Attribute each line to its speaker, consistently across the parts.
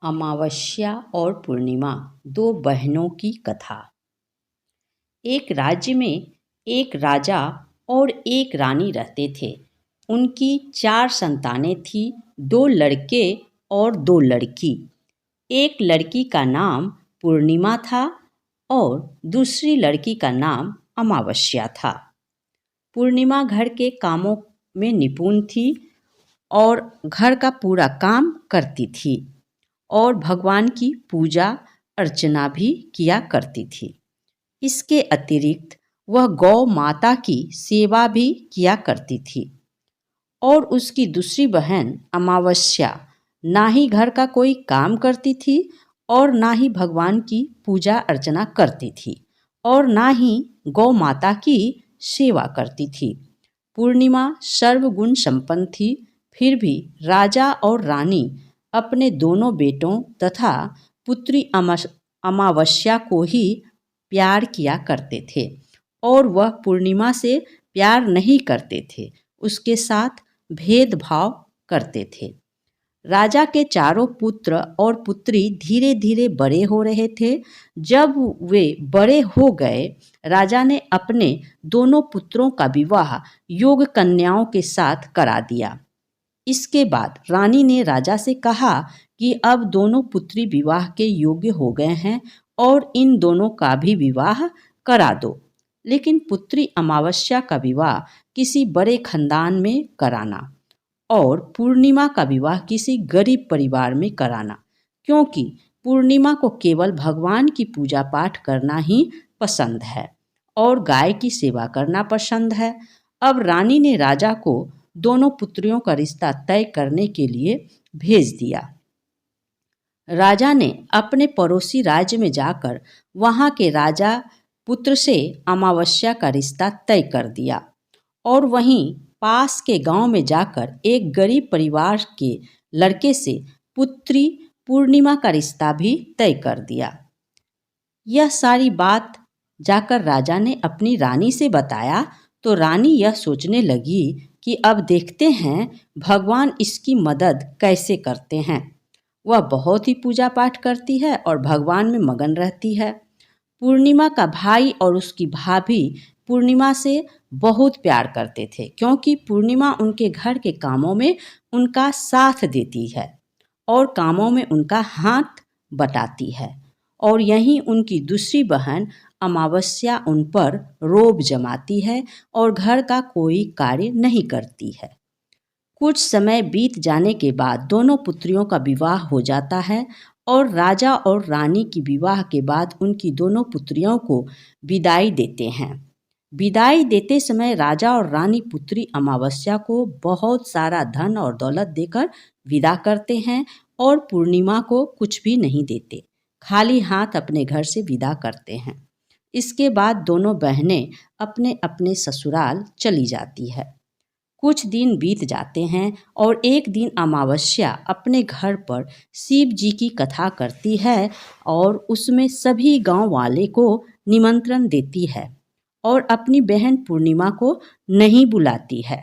Speaker 1: अमावस्या और पूर्णिमा दो बहनों की कथा। एक राज्य में एक राजा और एक रानी रहते थे। उनकी 4 संतानें थीं, 2 लड़के और 2 लड़की। एक लड़की का नाम पूर्णिमा था और दूसरी लड़की का नाम अमावस्या था। पूर्णिमा घर के कामों में निपुण थी और घर का पूरा काम करती थी और भगवान की पूजा अर्चना भी किया करती थी। इसके अतिरिक्त वह गौ माता की सेवा भी किया करती थी। और उसकी दूसरी बहन अमावस्या ना ही घर का कोई काम करती थी और ना ही भगवान की पूजा अर्चना करती थी और ना ही गौ माता की सेवा करती थी। पूर्णिमा सर्वगुण संपन्न थी, फिर भी राजा और रानी अपने दोनों बेटों तथा पुत्री अमावस्या को ही प्यार किया करते थे और वह पूर्णिमा से प्यार नहीं करते थे, उसके साथ भेदभाव करते थे। राजा के चारों पुत्र और पुत्री धीरे धीरे बड़े हो रहे थे। जब वे बड़े हो गए, राजा ने अपने दोनों पुत्रों का विवाह योग्य कन्याओं के साथ करा दिया। इसके बाद रानी ने राजा से कहा कि अब दोनों पुत्री विवाह के योग्य हो गए हैं और इन दोनों का भी विवाह करा दो, लेकिन पुत्री अमावस्या का विवाह किसी बड़े खानदान में कराना और पूर्णिमा का विवाह किसी गरीब परिवार में कराना, क्योंकि पूर्णिमा को केवल भगवान की पूजा पाठ करना ही पसंद है और गाय की सेवा करना पसंद है। अब रानी ने राजा को दोनों पुत्रियों का रिश्ता तय करने के लिए भेज दिया। राजा ने अपने पड़ोसी राज्य में जाकर वहाँ के राजा पुत्र से अमावस्या का रिश्ता तय कर दिया और वहीं पास के गांव में जाकर एक गरीब परिवार के लड़के से पुत्री पूर्णिमा का रिश्ता भी तय कर दिया। यह सारी बात जाकर राजा ने अपनी रानी से बताया तो रानी यह सोचने लगी कि अब देखते हैं भगवान इसकी मदद कैसे करते हैं। वह बहुत ही पूजा पाठ करती है और भगवान में मगन रहती है। पूर्णिमा का भाई और उसकी भाभी पूर्णिमा से बहुत प्यार करते थे, क्योंकि पूर्णिमा उनके घर के कामों में उनका साथ देती है और कामों में उनका हाथ बटाती है। और यहीं उनकी दूसरी बहन अमावस्या उन पर रोब जमाती है और घर का कोई कार्य नहीं करती है। कुछ समय बीत जाने के बाद दोनों पुत्रियों का विवाह हो जाता है और राजा और रानी की विवाह के बाद उनकी दोनों पुत्रियों को विदाई देते हैं। विदाई देते समय राजा और रानी पुत्री अमावस्या को बहुत सारा धन और दौलत देकर विदा करते हैं और पूर्णिमा को कुछ भी नहीं देते, खाली हाथ अपने घर से विदा करते हैं। इसके बाद दोनों बहनें अपने अपने ससुराल चली जाती है। कुछ दिन बीत जाते हैं और एक दिन अमावस्या अपने घर पर शिव जी की कथा करती है और उसमें सभी गांव वाले को निमंत्रण देती है और अपनी बहन पूर्णिमा को नहीं बुलाती है।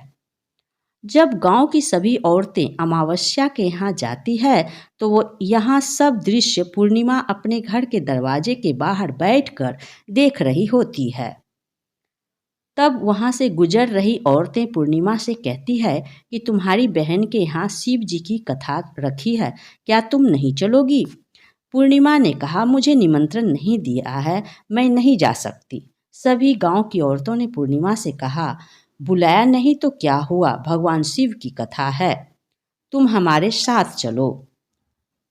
Speaker 1: जब गांव की सभी औरतें अमावस्या के यहाँ जाती है तो वो यहाँ सब दृश्य पूर्णिमा अपने घर के दरवाजे के बाहर बैठकर देख रही होती है। तब वहाँ से गुजर रही औरतें पूर्णिमा से कहती है कि तुम्हारी बहन के यहाँ शिव जी की कथा रखी है, क्या तुम नहीं चलोगी? पूर्णिमा ने कहा, मुझे निमंत्रण नहीं दिया है, मैं नहीं जा सकती। सभी गांव की औरतों ने पूर्णिमा से कहा, बुलाया नहीं तो क्या हुआ, भगवान शिव की कथा है, तुम हमारे साथ चलो।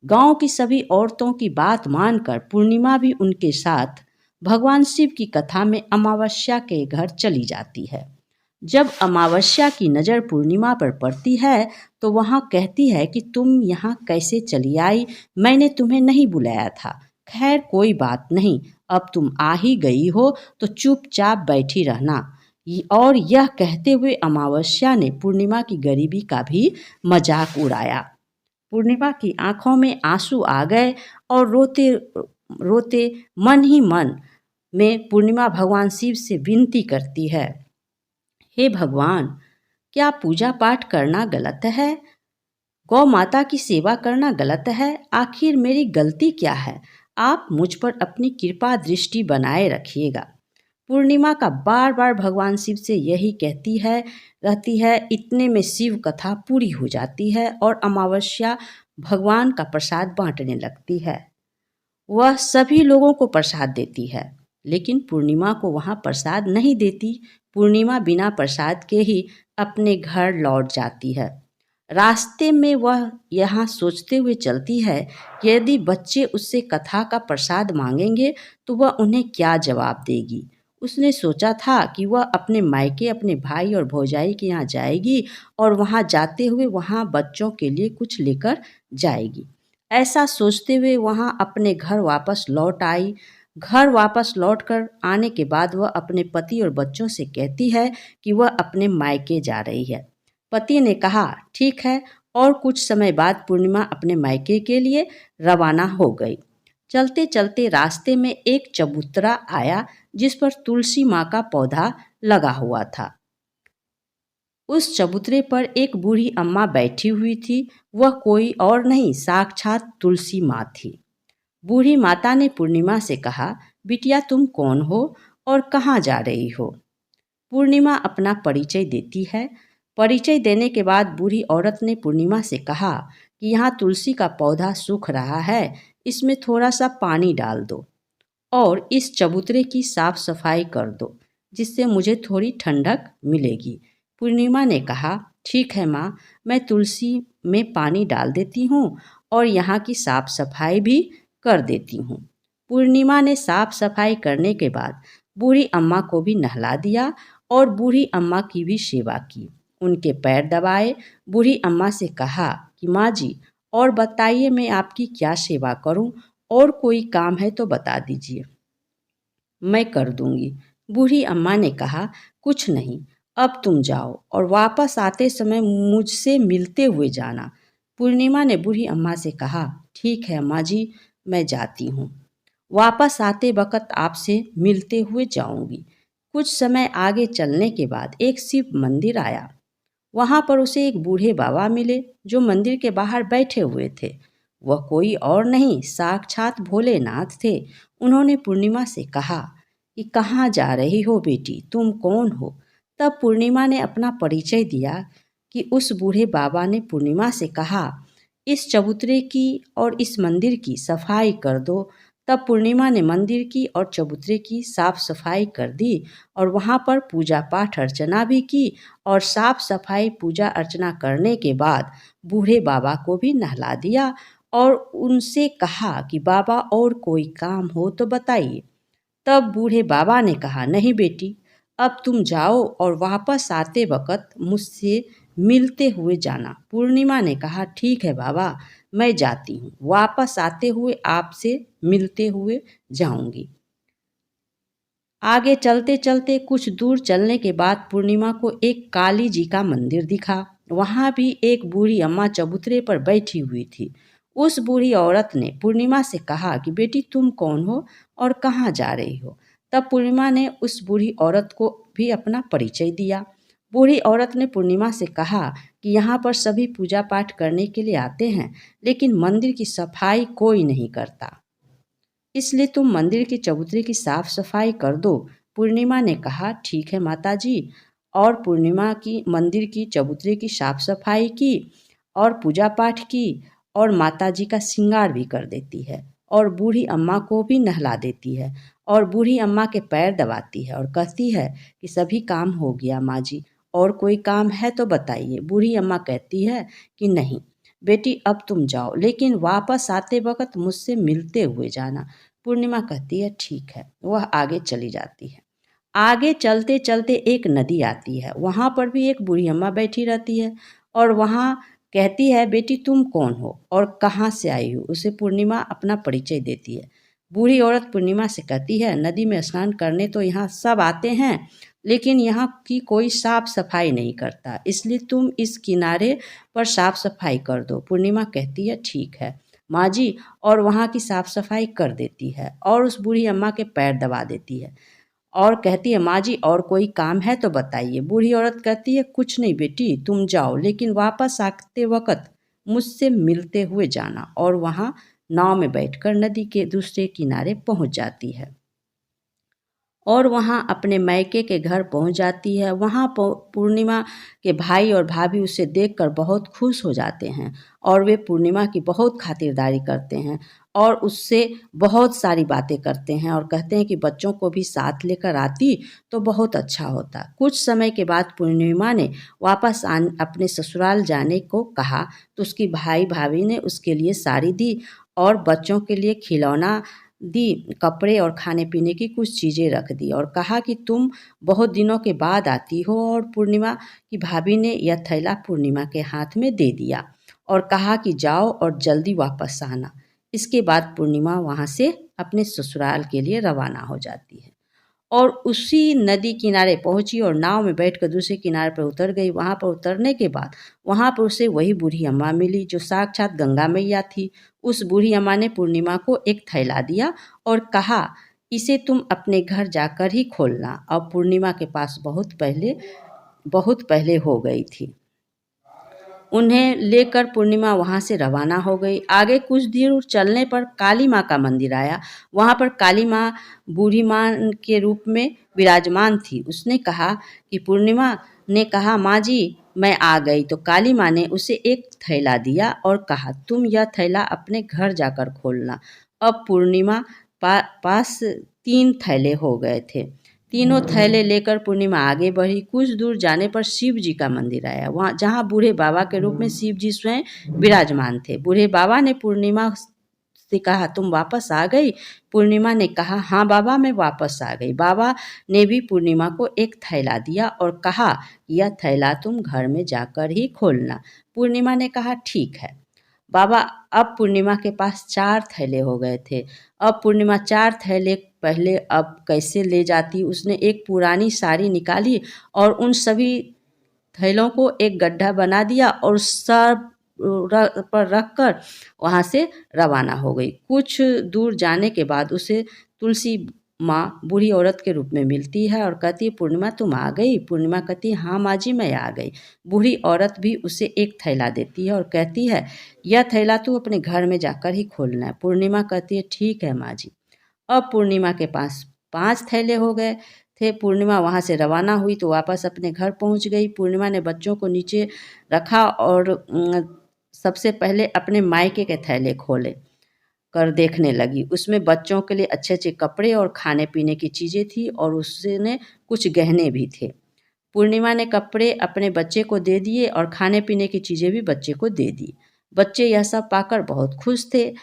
Speaker 1: गांव की सभी औरतों की बात मानकर पूर्णिमा भी उनके साथ भगवान शिव की कथा में अमावस्या के घर चली जाती है। जब अमावस्या की नज़र पूर्णिमा पर पड़ती है तो वहाँ कहती है कि तुम यहाँ कैसे चली आई, मैंने तुम्हें नहीं बुलाया था। खैर कोई बात नहीं, अब तुम आ ही गई हो तो चुपचाप बैठी रहना। और यह कहते हुए अमावस्या ने पूर्णिमा की गरीबी का भी मजाक उड़ाया। पूर्णिमा की आंखों में आंसू आ गए और रोते रोते मन ही मन में पूर्णिमा भगवान शिव से विनती करती है, हे भगवान, क्या पूजा पाठ करना गलत है? गौ माता की सेवा करना गलत है, आखिर मेरी गलती क्या है? आप मुझ पर अपनी कृपा दृष्टि बनाए रखिएगा। पूर्णिमा का बार बार भगवान शिव से यही कहती है रहती है। इतने में शिव कथा पूरी हो जाती है और अमावस्या भगवान का प्रसाद बांटने लगती है। वह सभी लोगों को प्रसाद देती है, लेकिन पूर्णिमा को वहाँ प्रसाद नहीं देती। पूर्णिमा बिना प्रसाद के ही अपने घर लौट जाती है। रास्ते में वह यहाँ सोचते हुए चलती है कि यदि बच्चे उससे कथा का प्रसाद मांगेंगे तो वह उन्हें क्या जवाब देगी। उसने सोचा था कि वह अपने मायके अपने भाई और भौजाई के यहाँ जाएगी और वहाँ जाते हुए वहाँ बच्चों के लिए कुछ लेकर जाएगी। ऐसा सोचते हुए वहाँ अपने घर वापस लौट आई। घर वापस लौटकर आने के बाद वह अपने पति और बच्चों से कहती है कि वह अपने मायके जा रही है। पति ने कहा ठीक है, और कुछ समय बाद पूर्णिमा अपने मायके के लिए रवाना हो गई। चलते चलते रास्ते में एक चबूतरा आया जिस पर तुलसी माँ का पौधा लगा हुआ था। उस चबूतरे पर एक बूढ़ी अम्मा बैठी हुई थी। वह कोई और नहीं, साक्षात तुलसी माँ थी। बूढ़ी माता ने पूर्णिमा से कहा, बिटिया तुम कौन हो और कहाँ जा रही हो? पूर्णिमा अपना परिचय देती है। परिचय देने के बाद बूढ़ी औरत ने पूर्णिमा से कहा कि यहाँ तुलसी का पौधा सूख रहा है, इसमें थोड़ा सा पानी डाल दो और इस चबूतरे की साफ सफाई कर दो, जिससे मुझे थोड़ी ठंडक मिलेगी। पूर्णिमा ने कहा ठीक है माँ, मैं तुलसी में पानी डाल देती हूँ और यहाँ की साफ सफाई भी कर देती हूँ। पूर्णिमा ने साफ सफाई करने के बाद बूढ़ी अम्मा को भी नहला दिया और बूढ़ी अम्मा की भी सेवा की। उनके पैर दबाए। बूढ़ी अम्मा से कहा कि माँ जी, और बताइए मैं आपकी क्या सेवा करूँ, और कोई काम है तो बता दीजिए, मैं कर दूंगी। बूढ़ी अम्मा ने कहा कुछ नहीं, अब तुम जाओ और वापस आते समय मुझसे मिलते हुए जाना। पूर्णिमा ने बूढ़ी अम्मा से कहा ठीक है अम्मा जी, मैं जाती हूँ। वापस आते वक्त आपसे मिलते हुए जाऊंगी। कुछ समय आगे चलने के बाद एक शिव मंदिर आया। वहां पर उसे एक बूढ़े बाबा मिले जो मंदिर के बाहर बैठे हुए थे। वह कोई और नहीं, साक्षात भोलेनाथ थे। उन्होंने पूर्णिमा से कहा कि कहाँ जा रही हो बेटी, तुम कौन हो? तब पूर्णिमा ने अपना परिचय दिया कि उस बूढ़े बाबा ने पूर्णिमा से कहा इस चबूतरे की और इस मंदिर की सफाई कर दो। तब पूर्णिमा ने मंदिर की और चबूतरे की साफ सफाई कर दी और वहाँ पर पूजा पाठ अर्चना भी की। और साफ सफाई पूजा अर्चना करने के बाद बूढ़े बाबा को भी नहला दिया और उनसे कहा कि बाबा और कोई काम हो तो बताइए। तब बूढ़े बाबा ने कहा नहीं बेटी, अब तुम जाओ और वापस आते वक्त मुझसे मिलते हुए जाना। पूर्णिमा ने कहा ठीक है बाबा, मैं जाती हूँ, वापस आते हुए आपसे मिलते हुए जाऊंगी। आगे चलते चलते कुछ दूर चलने के बाद पूर्णिमा को एक काली जी का मंदिर दिखा। वहाँ भी एक बूढ़ी अम्मा चबूतरे पर बैठी हुई थी। उस बूढ़ी औरत ने पूर्णिमा से कहा कि बेटी तुम कौन हो और कहाँ जा रही हो? तब पूर्णिमा ने उस बूढ़ी औरत को भी अपना परिचय दिया। बूढ़ी औरत ने पूर्णिमा से कहा कि यहाँ पर सभी पूजा पाठ करने के लिए आते हैं, लेकिन मंदिर की सफाई कोई नहीं करता, इसलिए तुम मंदिर के चबूतरे की साफ सफाई कर दो। पूर्णिमा ने कहा ठीक है माता जी, और पूर्णिमा की मंदिर की चबूतरे की साफ सफाई की और पूजा पाठ की और माता जी का श्रृंगार भी कर देती है और बूढ़ी अम्मा को भी नहला देती है और बूढ़ी अम्मा के पैर दबाती है और कहती है कि सभी काम हो गया माँ जी, और कोई काम है तो बताइए। बूढ़ी अम्मा कहती है कि नहीं बेटी, अब तुम जाओ, लेकिन वापस आते वक्त मुझसे मिलते हुए जाना। पूर्णिमा कहती है ठीक है। वह आगे चली जाती है। आगे चलते चलते एक नदी आती है। वहाँ पर भी एक बूढ़ी अम्मा बैठी रहती है और वहाँ कहती है बेटी तुम कौन हो और कहाँ से आई हो? उसे पूर्णिमा अपना परिचय देती है। बूढ़ी औरत पूर्णिमा से कहती है नदी में स्नान करने तो यहाँ सब आते हैं, लेकिन यहाँ की कोई साफ सफाई नहीं करता, इसलिए तुम इस किनारे पर साफ सफाई कर दो। पूर्णिमा कहती है ठीक है माँ जी, और वहाँ की साफ सफाई कर देती है और उस बूढ़ी अम्मा के पैर दबा देती है और कहती है माँ जी और कोई काम है तो बताइए। बूढ़ी औरत कहती है कुछ नहीं बेटी, तुम जाओ, लेकिन वापस आते वक्त मुझसे मिलते हुए जाना, और वहाँ नाव में बैठकर नदी के दूसरे किनारे पहुँच जाती है और वहाँ अपने मायके के घर पहुँच जाती है। वहाँ पूर्णिमा के भाई और भाभी उसे देखकर बहुत खुश हो जाते हैं और वे पूर्णिमा की बहुत खातिरदारी करते हैं और उससे बहुत सारी बातें करते हैं और कहते हैं कि बच्चों को भी साथ लेकर आती तो बहुत अच्छा होता। कुछ समय के बाद पूर्णिमा ने वापस अपने ससुराल जाने को कहा तो उसकी भाई भाभी ने उसके लिए साड़ी दी और बच्चों के लिए खिलौना दी, कपड़े और खाने पीने की कुछ चीज़ें रख दी और कहा कि तुम बहुत दिनों के बाद आती हो। और पूर्णिमा की भाभी ने यह थैला पूर्णिमा के हाथ में दे दिया और कहा कि जाओ और जल्दी वापस आना। इसके बाद पूर्णिमा वहाँ से अपने ससुराल के लिए रवाना हो जाती है और उसी नदी किनारे पहुंची और नाव में बैठकर दूसरे किनारे पर उतर गई। वहां पर उतरने के बाद वहां पर उसे वही बूढ़ी अम्मा मिली जो साक्षात गंगा मैया थी। उस बूढ़ी अम्मा ने पूर्णिमा को एक थैला दिया और कहा, इसे तुम अपने घर जाकर ही खोलना। अब पूर्णिमा के पास बहुत पहले हो गई थी। उन्हें लेकर पूर्णिमा वहाँ से रवाना हो गई। आगे कुछ दूर चलने पर काली माँ का मंदिर आया। वहाँ पर काली माँ बूढ़ी माँ के रूप में विराजमान थी। उसने कहा कि पूर्णिमा ने कहा, माँ जी मैं आ गई। तो काली माँ ने उसे एक थैला दिया और कहा, तुम यह थैला अपने घर जाकर खोलना। अब पूर्णिमा पास 3 थैले हो गए थे। तीनों थैले लेकर पूर्णिमा आगे बढ़ी। कुछ दूर जाने पर शिव जी का मंदिर आया, वहाँ जहाँ बूढ़े बाबा के रूप में शिव जी स्वयं विराजमान थे। बूढ़े बाबा ने पूर्णिमा से कहा, तुम वापस आ गई? पूर्णिमा ने कहा, हाँ बाबा मैं वापस आ गई। बाबा ने भी पूर्णिमा को एक थैला दिया और कहा, यह थैला तुम घर में जाकर ही खोलना। पूर्णिमा ने कहा, ठीक है बाबा। अब पूर्णिमा के पास 4 थैले हो गए थे। अब पूर्णिमा 4 थैले पहले अब कैसे ले जाती। उसने एक पुरानी साड़ी निकाली और उन सभी थैलों को एक गड्ढा बना दिया और सर पर रखकर वहाँ से रवाना हो गई। कुछ दूर जाने के बाद उसे तुलसी माँ बूढ़ी औरत के रूप में मिलती है और कहती है, पूर्णिमा तुम आ गई? पूर्णिमा कहती है, हाँ माँ जी मैं आ गई। बूढ़ी औरत भी उसे एक थैला देती है और कहती है, यह थैला तू अपने घर में जाकर ही खोलना है। पूर्णिमा कहती है, ठीक है माँ जी। अब पूर्णिमा के पास 5 थैले हो गए थे। पूर्णिमा वहाँ से रवाना हुई तो वापस अपने घर पहुँच गई। पूर्णिमा ने बच्चों को नीचे रखा और सबसे पहले अपने मायके के थैले खोले कर देखने लगी। उसमें बच्चों के लिए अच्छे-अच्छे कपड़े और खाने-पीने की चीज़ें थी और उसने कुछ गहने भी थे। पूर्णिमा ने कपड़े अपने बच्चे को दे दिए और खाने-पीने की चीज़ें भी बच्चे को दे दी। बच्चे यह सब पाकर बहुत खुश थे।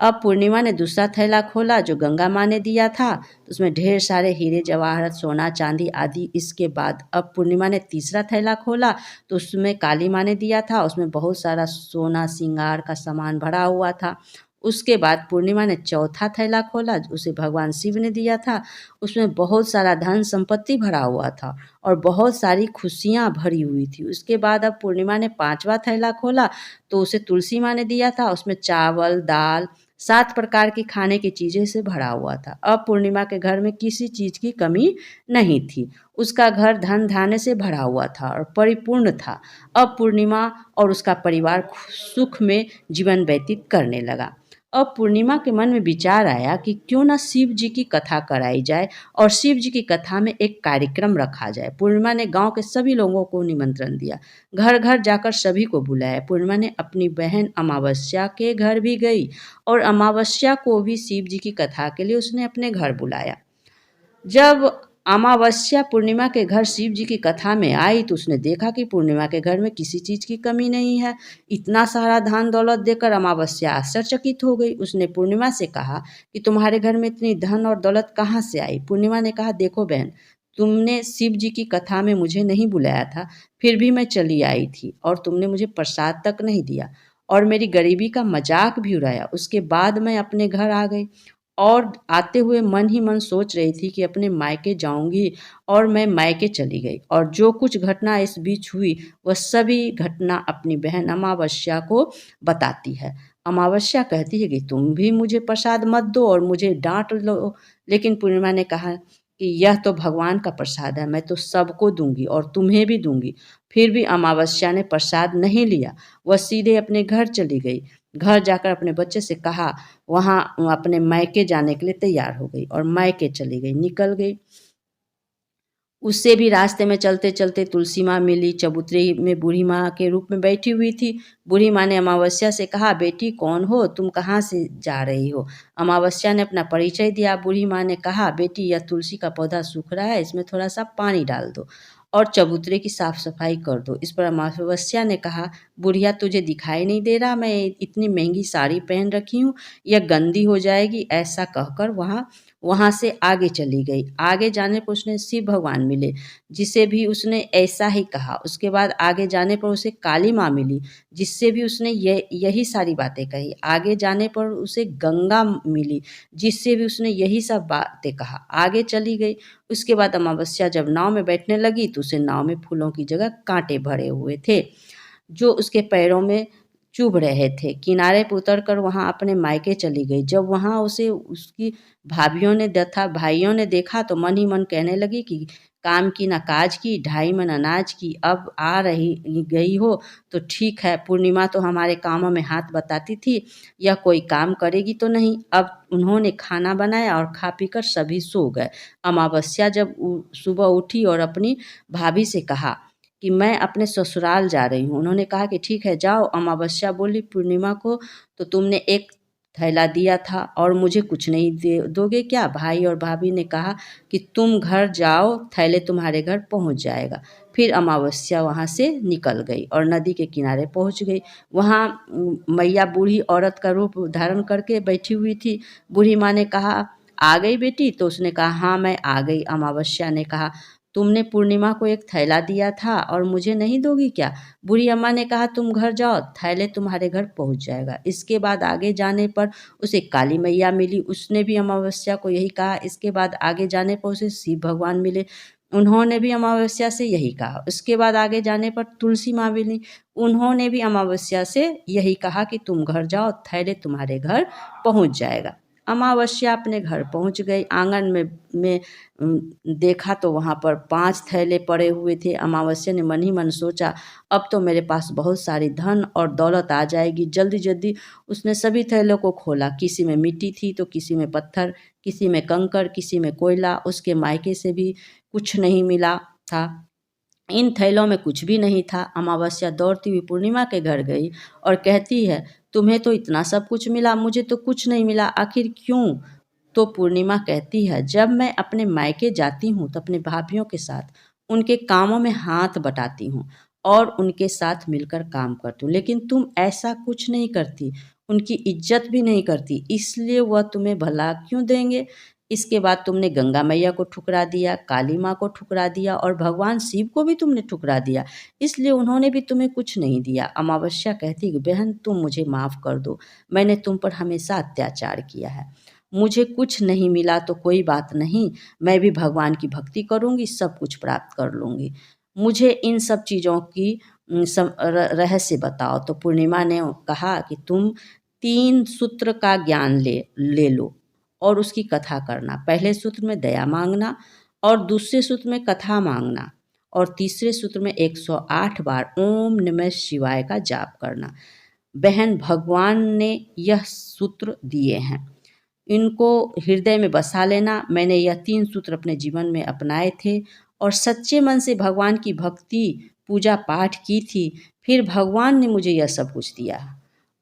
Speaker 1: अब पूर्णिमा ने दूसरा थैला खोला जो गंगा माँ ने दिया था, तो उसमें ढेर सारे हीरे जवाहरात सोना चांदी आदि। इसके बाद अब पूर्णिमा ने तीसरा थैला खोला तो उसमें काली माँ ने दिया था, उसमें बहुत सारा सोना श्रृंगार का सामान भरा हुआ था। उसके बाद पूर्णिमा ने चौथा थैला खोला, उसे भगवान शिव ने दिया था। उसमें बहुत सारा धन संपत्ति भरा हुआ था और बहुत सारी खुशियाँ भरी हुई थी। उसके बाद अब पूर्णिमा ने 5वां थैला खोला तो उसे तुलसी माँ ने दिया था। उसमें चावल दाल 7 प्रकार की खाने की चीज़ें से भरा हुआ था। अब पूर्णिमा के घर में किसी चीज़ की कमी नहीं थी। उसका घर धन धान्य से भरा हुआ था और परिपूर्ण था। अब पूर्णिमा और उसका परिवार सुख में जीवन व्यतीत करने लगा। अब पूर्णिमा के मन में विचार आया कि क्यों ना शिव जी की कथा कराई जाए और शिव जी की कथा में एक कार्यक्रम रखा जाए। पूर्णिमा ने गांव के सभी लोगों को निमंत्रण दिया, घर घर जाकर सभी को बुलाया। पूर्णिमा ने अपनी बहन अमावस्या के घर भी गई और अमावस्या को भी शिव जी की कथा के लिए उसने अपने घर बुलाया। जब अमावस्या पूर्णिमा के घर शिव जी की कथा में आई तो उसने देखा कि पूर्णिमा के घर में किसी चीज़ की कमी नहीं है। इतना सारा धन दौलत देकर अमावस्या आश्चर्यचकित हो गई। उसने पूर्णिमा से कहा कि तुम्हारे घर में इतनी धन और दौलत कहाँ से आई? पूर्णिमा ने कहा, देखो बहन, तुमने शिव जी की कथा में मुझे नहीं बुलाया था, फिर भी मैं चली आई थी और तुमने मुझे प्रसाद तक नहीं दिया और मेरी गरीबी का मजाक भी उड़ाया। उसके बाद मैं अपने घर आ गई और आते हुए मन ही मन सोच रही थी कि अपने मायके जाऊंगी और मैं मायके चली गई और जो कुछ घटना इस बीच हुई वह सभी घटना अपनी बहन अमावस्या को बताती है। अमावस्या कहती है कि तुम भी मुझे प्रसाद मत दो और मुझे डांट लो, लेकिन पूर्णिमा ने कहा कि यह तो भगवान का प्रसाद है, मैं तो सबको दूँगी और तुम्हें भी दूँगी। फिर भी अमावस्या ने प्रसाद नहीं लिया, वह सीधे अपने घर चली गई। घर जाकर अपने बच्चे से कहा, वहाँ अपने मायके जाने के लिए तैयार हो गई और मायके चली गई, निकल गई। उससे भी रास्ते में चलते-चलते तुलसी माँ मिली, चबूतरे में बूढ़ी माँ के रूप में बैठी हुई थी। बूढ़ी माँ ने अमावस्या से कहा, बेटी कौन हो? तुम कहाँ से जा रही हो? अमावस्या ने अपना परिचय दिया। बूढ़ी माँ ने कहा, बेटी यह तुलसी का पौधा सूख रहा है, इसमें थोड़ा-सा पानी डाल दो और चबूतरे की साफ-सफाई कर दो। इस पर अमावस्या ने कहा, बुढ़िया तुझे दिखाई नहीं दे रहा मैं इतनी महँगी साड़ी पहन रखी हूँ, यह गंदी हो जाएगी। ऐसा कहकर वहाँ से आगे चली गई। आगे जाने पर उसने शिव भगवान मिले, जिसे भी उसने ऐसा ही कहा। उसके बाद आगे जाने पर उसे काली माँ मिली, जिससे भी उसने यही सारी बातें कही। आगे जाने पर उसे गंगा मिली, जिससे भी उसने यही सब बातें कहा। आगे चली गई। उसके बाद अमावस्या जब नाव में बैठने लगी तो उसे नाव में फूलों की जगह कांटे भरे हुए थे, जो उसके पैरों में चुभ रहे थे। किनारे पर उतरकर वहाँ अपने मायके चली गई। जब वहाँ उसे उसकी भाभियों ने तथा भाइयों ने देखा तो मन ही मन कहने लगी कि काम की न काज की, 2.5 मन अनाज की, अब आ रही गई हो तो ठीक है। पूर्णिमा तो हमारे कामों में हाथ बटाती थी, यह कोई काम करेगी तो नहीं। अब उन्होंने खाना बनाया और खा पीकर सभी सो गए। अमावस्या जब सुबह उठी और अपनी भाभी से कहा कि मैं अपने ससुराल जा रही हूँ। उन्होंने कहा कि ठीक है जाओ। अमावस्या बोली, पूर्णिमा को तो तुमने एक थैला दिया था और मुझे कुछ नहीं दोगे क्या? भाई और भाभी ने कहा कि तुम घर जाओ, थैले तुम्हारे घर पहुँच जाएगा। फिर अमावस्या वहाँ से निकल गई और नदी के किनारे पहुँच गई। वहाँ मैया बूढ़ी औरत का रूप धारण करके बैठी हुई थी। बूढ़ी माँ ने कहा, आ गई बेटी? तो उसने कहा, हाँ मैं आ गई। अमावस्या ने कहा, तुमने पूर्णिमा को एक थैला दिया था और मुझे नहीं दोगी क्या? बूढ़ी अम्मा ने कहा, तुम घर जाओ, थैले तुम्हारे घर पहुँच जाएगा। इसके बाद आगे जाने पर उसे काली मैया मिली, उसने भी अमावस्या को यही कहा। इसके बाद आगे जाने पर उसे शिव भगवान मिले, उन्होंने भी अमावस्या से यही कहा। उसके बाद आगे जाने पर तुलसी माँ मिली, उन्होंने भी अमावस्या से यही कहा कि तुम घर जाओ, थैले तुम्हारे घर पहुँच जाएगा। अमावस्या अपने घर पहुँच गई। आंगन में देखा तो वहाँ पर 5 थैले पड़े हुए थे। अमावस्या ने मन ही मन सोचा, अब तो मेरे पास बहुत सारी धन और दौलत आ जाएगी। जल्दी-जल्दी उसने सभी थैलों को खोला। किसी में मिट्टी थी तो किसी में पत्थर, किसी में कंकड़, किसी में कोयला। उसके मायके से भी कुछ नहीं मिला था। इन थैलों में कुछ भी नहीं था। अमावस्या दौड़ती हुई पूर्णिमा के घर गई और कहती है, तुम्हें तो इतना सब कुछ मिला, मुझे तो कुछ नहीं मिला, आखिर क्यों? तो पूर्णिमा कहती है, जब मैं अपने मायके जाती हूँ तो अपने भाभियों के साथ उनके कामों में हाथ बटाती हूँ और उनके साथ मिलकर काम करती हूँ, लेकिन तुम ऐसा कुछ नहीं करती, उनकी इज्जत भी नहीं करती, इसलिए वह तुम्हें भला क्यों देंगे? इसके बाद तुमने गंगा मैया को ठुकरा दिया, काली माँ को ठुकरा दिया और भगवान शिव को भी तुमने ठुकरा दिया, इसलिए उन्होंने भी तुम्हें कुछ नहीं दिया। अमावस्या कहती कि बहन तुम मुझे माफ़ कर दो, मैंने तुम पर हमेशा अत्याचार किया है। मुझे कुछ नहीं मिला तो कोई बात नहीं, मैं भी भगवान की भक्ति करूँगी, सब कुछ प्राप्त कर लूँगी। मुझे इन सब चीज़ों की रहस्य बताओ। तो पूर्णिमा ने कहा कि तुम 3 सूत्र का ज्ञान ले लो और उसकी कथा करना। पहले सूत्र में दया मांगना और दूसरे सूत्र में कथा मांगना और तीसरे सूत्र में 108 बार ओम नमः शिवाय का जाप करना। बहन भगवान ने यह सूत्र दिए हैं, इनको हृदय में बसा लेना। मैंने यह 3 सूत्र अपने जीवन में अपनाए थे और सच्चे मन से भगवान की भक्ति, पूजा पाठ की थी, फिर भगवान ने मुझे यह सब कुछ दिया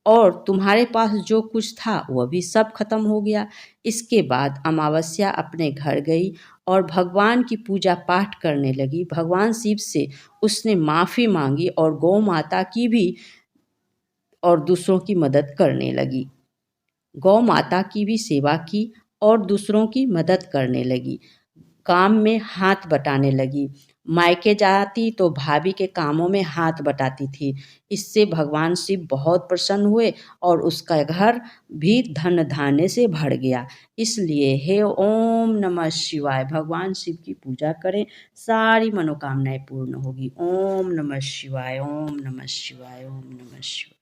Speaker 1: और तुम्हारे पास जो कुछ था वह भी सब खत्म हो गया। इसके बाद अमावस्या अपने घर गई और भगवान की पूजा पाठ करने लगी। भगवान शिव से उसने माफ़ी मांगी और गौ माता की भी और दूसरों की मदद करने लगी। गौ माता की भी सेवा की और दूसरों की मदद करने लगी। काम में हाथ बटाने लगी। मायके जाती तो भाभी के कामों में हाथ बटाती थी। इससे भगवान शिव बहुत प्रसन्न हुए और उसका घर भी धन धान्य से भर गया। इसलिए हे ओम नमः शिवाय, भगवान शिव की पूजा करें, सारी मनोकामनाएं पूर्ण होगी। ओम नमः शिवाय, ओम नमः शिवाय, ओम नमः शिवाय।